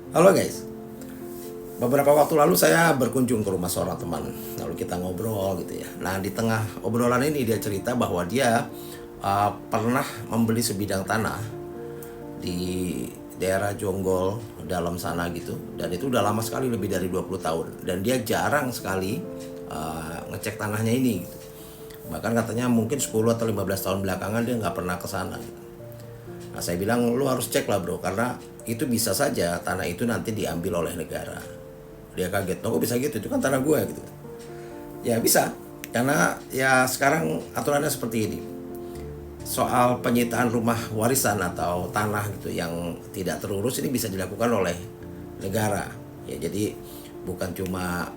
Halo guys, beberapa waktu lalu saya berkunjung ke rumah seorang teman. Lalu kita ngobrol gitu ya. Nah, di tengah obrolan ini dia cerita bahwa dia pernah membeli sebidang tanah di daerah Jonggol dalam sana gitu. Dan itu udah lama sekali, lebih dari 20 tahun. Dan dia jarang sekali ngecek tanahnya ini gitu. Bahkan katanya mungkin 10 atau 15 tahun belakangan dia nggak pernah ke sana gitu. Nah, saya bilang lu harus cek lah bro, karena itu bisa saja tanah itu nanti diambil oleh negara. Dia kaget, kok bisa gitu, itu kan tanah gue gitu. Ya bisa, karena ya sekarang aturannya seperti ini. Soal penyitaan rumah warisan atau tanah gitu yang tidak terurus ini bisa dilakukan oleh negara. Ya jadi bukan cuma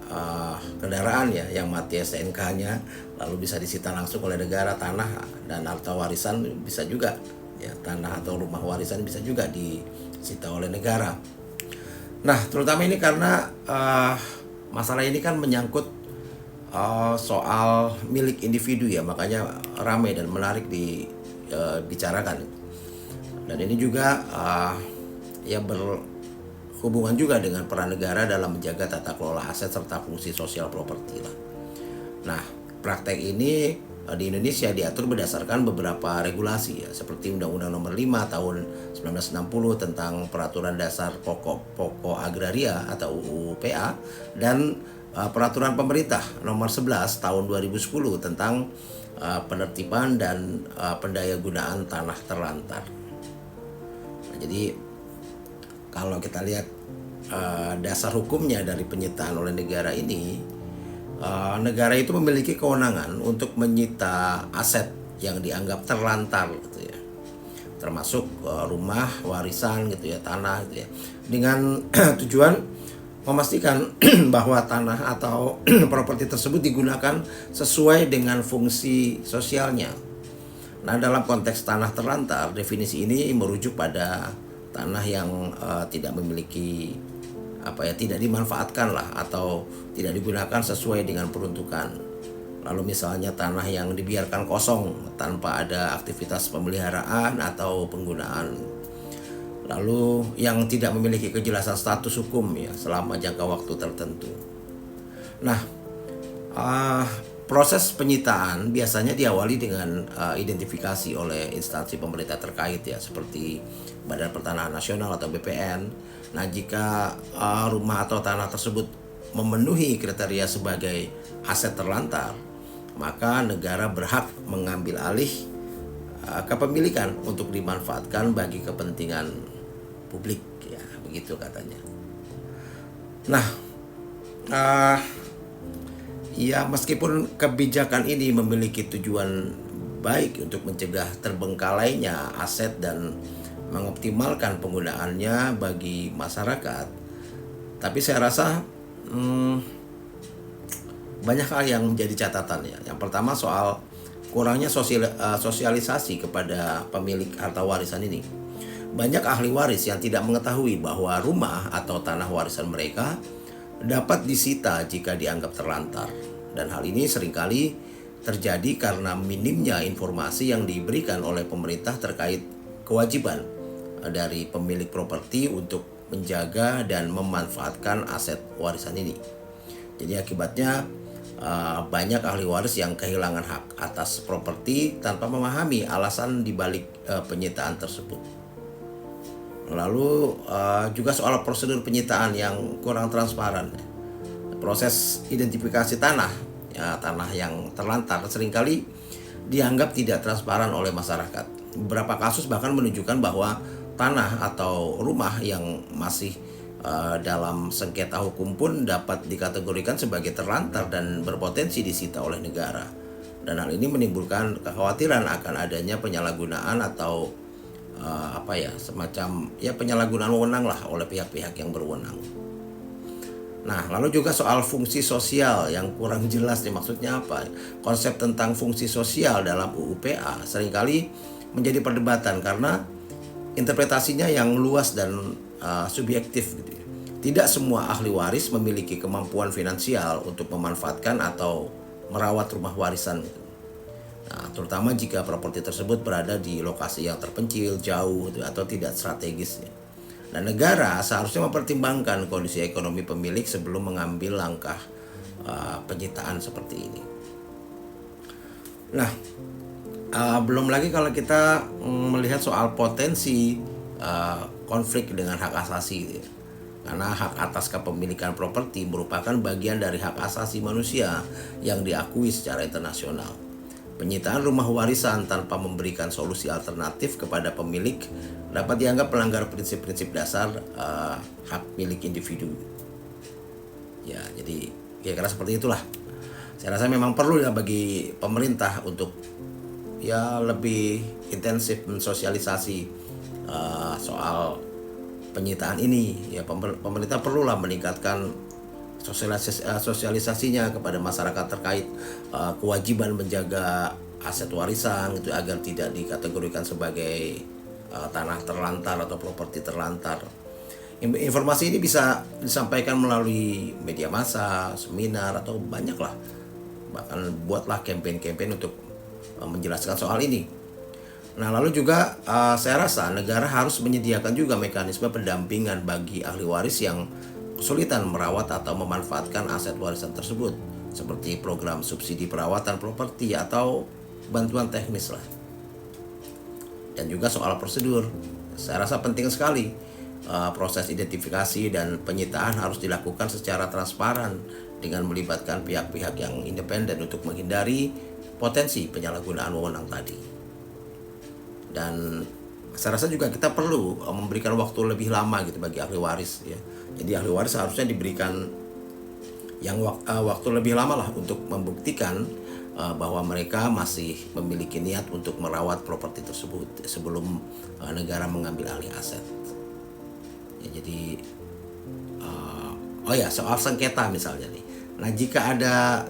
kendaraan ya yang mati STNK-nya lalu bisa disita langsung oleh negara, tanah dan harta warisan bisa juga ya, tanah atau rumah warisan bisa juga disita oleh negara. Nah, terutama ini karena masalah ini kan menyangkut soal milik individu ya, makanya ramai dan menarik dibicarakan. Dan ini juga ya berhubungan juga dengan peran negara dalam menjaga tata kelola aset serta fungsi sosial properti lah. Nah, praktek ini di Indonesia diatur berdasarkan beberapa regulasi ya, seperti Undang-Undang Nomor 5 Tahun 1960 tentang Peraturan Dasar Pokok Agraria atau UU PA dan Peraturan Pemerintah Nomor 11 Tahun 2010 tentang penertiban dan pendayagunaan tanah terlantar. Nah, jadi kalau kita lihat dasar hukumnya dari penyitaan oleh negara ini, negara itu memiliki kewenangan untuk menyita aset yang dianggap terlantar gitu ya, termasuk rumah warisan gitu ya, tanah gitu ya, dengan tujuan memastikan bahwa tanah atau properti tersebut digunakan sesuai dengan fungsi sosialnya. Nah, dalam konteks tanah terlantar, definisi ini merujuk pada tanah yang tidak memiliki tidak dimanfaatkan lah atau tidak digunakan sesuai dengan peruntukan. Lalu misalnya tanah yang dibiarkan kosong tanpa ada aktivitas pemeliharaan atau penggunaan. Lalu yang tidak memiliki kejelasan status hukum ya selama jangka waktu tertentu. Nah, uh, proses penyitaan biasanya diawali dengan identifikasi oleh instansi pemerintah terkait ya, seperti Badan Pertanahan Nasional atau BPN. Nah, jika rumah atau tanah tersebut memenuhi kriteria sebagai aset terlantar, maka negara berhak mengambil alih kepemilikan untuk dimanfaatkan bagi kepentingan publik ya, begitu katanya. Nah, uh, ya meskipun kebijakan ini memiliki tujuan baik untuk mencegah terbengkalainya aset dan mengoptimalkan penggunaannya bagi masyarakat, tapi saya rasa banyak hal yang menjadi catatan ya. Yang pertama soal kurangnya sosialisasi kepada pemilik harta warisan ini. Banyak ahli waris yang tidak mengetahui bahwa rumah atau tanah warisan mereka dapat disita jika dianggap terlantar. Dan hal ini seringkali terjadi karena minimnya informasi yang diberikan oleh pemerintah terkait kewajiban dari pemilik properti untuk menjaga dan memanfaatkan aset warisan ini. Jadi akibatnya banyak ahli waris yang kehilangan hak atas properti tanpa memahami alasan dibalik penyitaan tersebut. Lalu juga soal prosedur penyitaan yang kurang transparan. Proses identifikasi tanah, ya, tanah yang terlantar seringkali dianggap tidak transparan oleh masyarakat. Beberapa kasus bahkan menunjukkan bahwa tanah atau rumah yang masih dalam sengketa hukum pun dapat dikategorikan sebagai terlantar dan berpotensi disita oleh negara. Dan hal ini menimbulkan kekhawatiran akan adanya penyalahgunaan atau semacam ya penyalahgunaan wewenang lah oleh pihak-pihak yang berwenang. Nah, lalu juga soal fungsi sosial yang kurang jelas nih, maksudnya apa? Konsep tentang fungsi sosial dalam UU PA seringkali menjadi perdebatan karena interpretasinya yang luas dan subjektif gitu ya. Tidak semua ahli waris memiliki kemampuan finansial untuk memanfaatkan atau merawat rumah warisan gitu. Nah, terutama jika properti tersebut berada di lokasi yang terpencil, jauh atau tidak strategis ya. Dan negara seharusnya mempertimbangkan kondisi ekonomi pemilik sebelum mengambil langkah penyitaan seperti ini. Nah, belum lagi kalau kita melihat soal potensi konflik dengan hak asasi gitu ya. Karena hak atas kepemilikan properti merupakan bagian dari hak asasi manusia yang diakui secara internasional. Penyitaan rumah warisan tanpa memberikan solusi alternatif kepada pemilik dapat dianggap melanggar prinsip-prinsip dasar hak milik individu. Ya, jadi kira-kira seperti itulah. Saya rasa memang perlu ya bagi pemerintah untuk ya lebih intensif mensosialisasi soal penyitaan ini. Ya, pemerintah perlulah meningkatkan sosialisasinya kepada masyarakat terkait kewajiban menjaga aset warisan gitu agar tidak dikategorikan sebagai tanah terlantar atau properti terlantar. Informasi ini bisa disampaikan melalui media massa, seminar atau banyaklah. Bahkan buatlah kampanye-kampanye untuk menjelaskan soal ini. Nah, lalu juga saya rasa negara harus menyediakan juga mekanisme pendampingan bagi ahli waris yang kesulitan merawat atau memanfaatkan aset warisan tersebut, seperti program subsidi perawatan properti atau bantuan teknis lah. Dan juga soal prosedur, saya rasa penting sekali proses identifikasi dan penyitaan harus dilakukan secara transparan dengan melibatkan pihak-pihak yang independen untuk menghindari potensi penyalahgunaan wewenang tadi. Dan saya rasa juga kita perlu memberikan waktu lebih lama gitu bagi ahli waris ya. Jadi ahli waris harusnya diberikan yang waktu lebih lama lah untuk membuktikan bahwa mereka masih memiliki niat untuk merawat properti tersebut sebelum negara mengambil alih aset. Ya, jadi soal sengketa misalnya nih. Nah, jika ada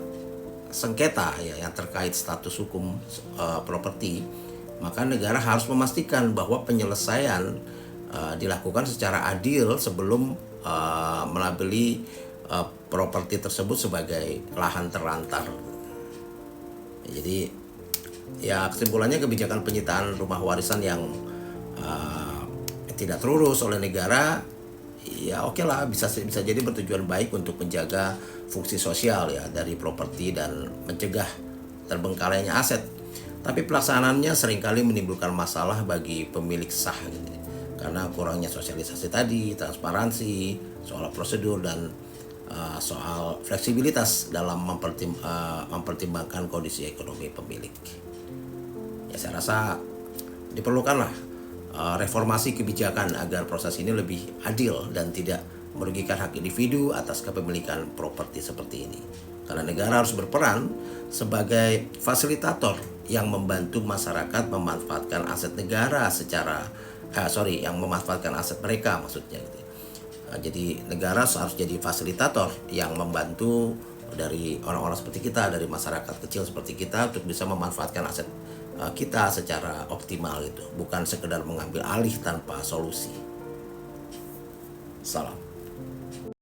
sengketa ya yang terkait status hukum properti, maka negara harus memastikan bahwa penyelesaian dilakukan secara adil sebelum melabeli properti tersebut sebagai lahan terlantar. Jadi ya kesimpulannya kebijakan penyitaan rumah warisan yang tidak terurus oleh negara ya oke lah bisa jadi bertujuan baik untuk menjaga fungsi sosial ya dari properti dan mencegah terbengkalainya aset. Tapi pelaksanaannya seringkali menimbulkan masalah bagi pemilik sah gitu. Karena kurangnya sosialisasi tadi, transparansi, soal prosedur dan soal fleksibilitas dalam mempertimbangkan kondisi ekonomi pemilik. Ya, saya rasa diperlukanlah reformasi kebijakan agar proses ini lebih adil dan tidak merugikan hak individu atas kepemilikan properti seperti ini. Karena negara harus berperan sebagai fasilitator yang membantu masyarakat memanfaatkan aset negara yang memanfaatkan aset mereka maksudnya gitu. Jadi negara harus jadi fasilitator yang membantu dari orang-orang seperti kita, dari masyarakat kecil seperti kita untuk bisa memanfaatkan aset kita secara optimal itu, bukan sekedar mengambil alih tanpa solusi. Salam.